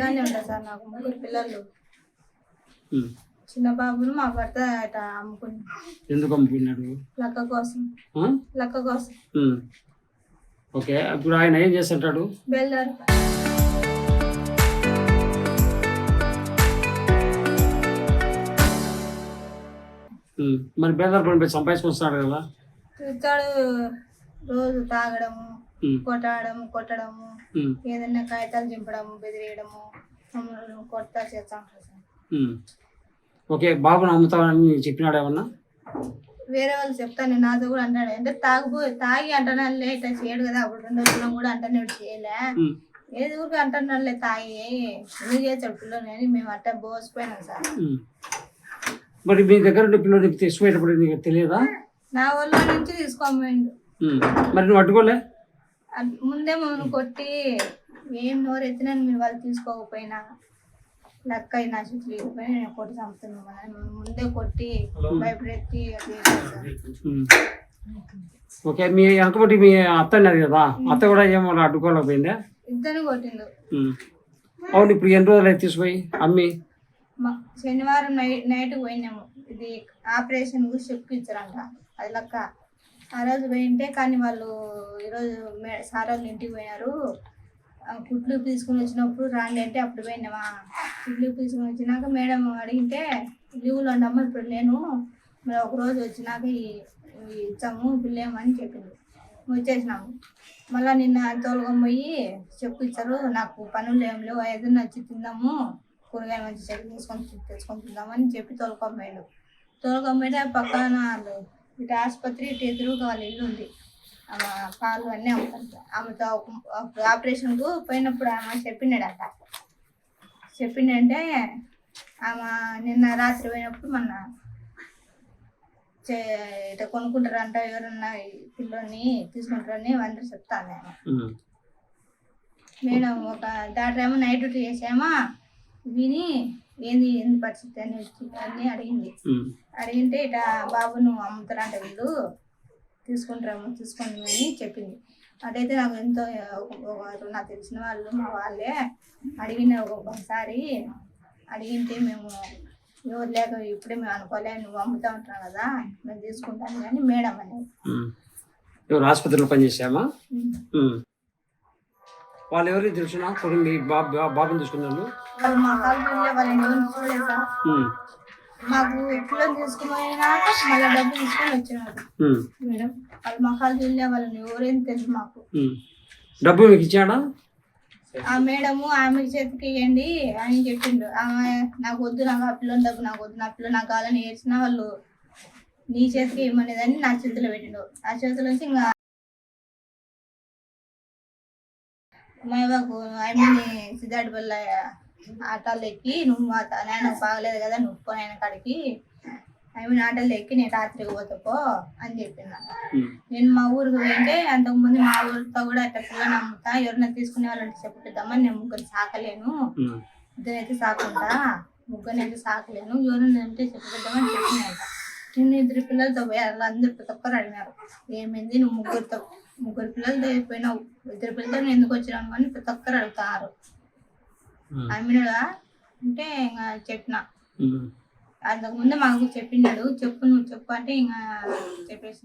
ఒక్కదాన్నే ఉంటా సార్, నాకు 3 పిల్లలు. ఉమ్. చిన్న బాబును మా భర్త అట అమ్ముకుని. ఎందుకు అమ్ముకున్నాడు? లక్క కోసం. లక్క కోసం. ఓకే, ఇప్పుడు ఆయన ఏం చేస్తుంటాడు? బెల్దారు. మరి బేదారు పని పెట్టి సంపాదించుకొస్తున్నాడు కదా. చూస్తాడు, రోజు తాగడము, కొట్టడము, ఏదైనా కాగితాలు చింపడము, బెదిరియడము, కొడతా చేస్తా ఉంటాడు సార్. ఓకే, బాబుని అమ్ముతామని చెప్పినాడు ఏమన్నా? వేరే వాళ్ళు చెప్తాను, నాతో కూడా అంటాడు. అంటే తాగి అంటున్నాడులే, ఇట్లా చేయడు కదా. అప్పుడు 2 రోజులు కూడా అంటాను, చేయలే ఏది ఊరికి అంటున్నాడులే తాగి ఎందుకు చేస్తాడు పిల్లలు అని మేము అట్ట బోసిపోయినాం సార్. మరి మీ దగ్గర ఉండే పిల్లలు తీసుకుపోయేటప్పుడు నీకు తెలియదా? నా ఒళ్ళ నుంచి తీసుకోమండు. మరి నువ్వు అడ్డుకోలే? ముందే మమ్మల్ని కొట్టి ఏం నోరు ఎత్తినా మీరు వాళ్ళు తీసుకోకపోయినా లక్క నా చుట్టూ లేకపోయినా నేను కొట్టి చంపుతున్నాను. ముందే కొట్టి భయపెట్టి. ఓకే, మీ అనుకోటి మీ అత్త అన్నది కదా, అత్త కూడా ఏమో అడ్డుకోలేకపోయిందా? ఇద్దరు కొట్టిండు. అవును, ఇప్పుడు ఎన్ని రోజులు అయితే తీసుకుపోయి అమ్మి? శనివారం నైట్ పోయినాము. ఇది ఆపరేషన్ చెప్పు ఇచ్చారంట, అది లక్క. ఆ రోజు పోయింటే కానీ వాళ్ళు ఈరోజు సార్ వాళ్ళు ఇంటికి పోయినారు. కుట్లు తీసుకుని వచ్చినప్పుడు రాండి అంటే అప్పుడు పోయినామా. కుట్లు తీసుకుని వచ్చినాక మేడం అడిగితే లీవులో ఉండమ్మా ఇప్పుడు నేను, మరి ఒకరోజు వచ్చినాక ఇచ్చాము పిల్లేమని చెప్పింది. వచ్చేసినాము. మళ్ళీ నిన్న తోలుకొని పోయి చెప్పు ఇచ్చారు, నాకు పనులు ఏం లేవు, ఏదైనా వచ్చి తిందాము, కూరగాయలు మంచి చెట్టు తెచ్చుకొని తిందామని చెప్పి తోలుకొని పోయితే పక్కన ఇటు ఆసుపత్రి ఇటు ఎదురుగా వాళ్ళ ఇల్లు ఉంది. ఆమె పాలు అన్నీ అమ్ముతారు. ఆమెతో ఆపరేషన్కు పోయినప్పుడు ఆమె చెప్పిండంటే ఆమె నిన్న రాత్రి పోయినప్పుడు ఇట్లా కొనుక్కుంటారంట, ఎవరన్నా పిల్లోని తీసుకుంటారని అందరూ చెప్తాను. మేడం ఒక దాటేమో నైట్ డ్యూటీ చేసామా విని ఏంది పరిస్థితి అని అడిగింది. అడిగింటే ఇట్లా బాబు నువ్వు అమ్ముతారంట, వీళ్ళు తీసుకోండి అని చెప్పింది. అటైతే నాకు ఎంతో నాకు తెలిసిన వాళ్ళు మా వాళ్ళే అడిగిన ఒకసారి అడిగింటే మేము ఎవరు లేక ఇప్పుడే మేము అనుకోలే, నువ్వు అమ్ముతా ఉంటావు కదా మేము తీసుకుంటాను కానీ మేడం అనేది. ఎవరు ఆసుపత్రిలో పనిచేసామా? వాళ్ళు ఎవరికి తెలుసునా? మీ బాబుని తీసుకున్నాను వాళ్ళు మా కాళ్ళు వాళ్ళని ఎవరిని చూడలేదు సార్. మాకు పిల్లలు తీసుకుపోయినాక మళ్ళీ డబ్బు తీసుకొని వచ్చినారు మేడం. వాళ్ళు మా కాళ్ళు చూడలే, వాళ్ళని ఎవరేం తెలుసు మాకు. డబ్బు మీకు ఇచ్చాడా? ఆ మేడము ఆమె చేతికి ఇవ్వండి అని చెప్పిండు. ఆమె నాకు వద్దు, నాకు ఆ పిల్లని డబ్బు నాకు వద్దు, నా పిల్లలు నాకు కావాలని ఏడ్చినా వాళ్ళు నీ చేతికి ఇవ్వమనేదని నా చేతిలో పెట్టిండు. ఆ చేతిలో నుంచి ఇంకా మైబాకు ఆమెని సిద్ధార్థపల్ల ఆటోలు ఎక్కి నువ్వు నేను బాగలేదు కదా నువ్వు ఆయన కాడికి ఆమె ఆటోలు ఎక్కి నేను రాత్రికి పోతాపో అని చెప్పింది. నేను మా ఊరికి పోయింటే అంతకుముందు మా ఊరితో కూడా అట్లా పిల్లని అమ్ముతా, ఎవరైనా తీసుకునే వాళ్ళంటే చెప్పుద్దామని నేను 3 సాకలేను, 2 అయితే సాకుంటా, 3 అయితే సాకలేను, ఎవరైనా అంటే చెప్పుద్దామని చెప్పినాక నేను 2 పిల్లలతో పోయి అలా అందరు ప్రతి ఒక్కరు అడిగినారు ఏమైంది నువ్వు 3 పిల్లలతో అయిపోయినావు, 2 పిల్లలతో నేను ఎందుకు వచ్చినాను అని ప్రతి ఒక్కరు అడుగుతారు. అమ్మినడా అంటే ఇంకా చెప్పిన, అంతకుముందే మాకు చెప్పినాడు, నువ్వు చెప్పు అంటే ఇంకా చెప్పేసి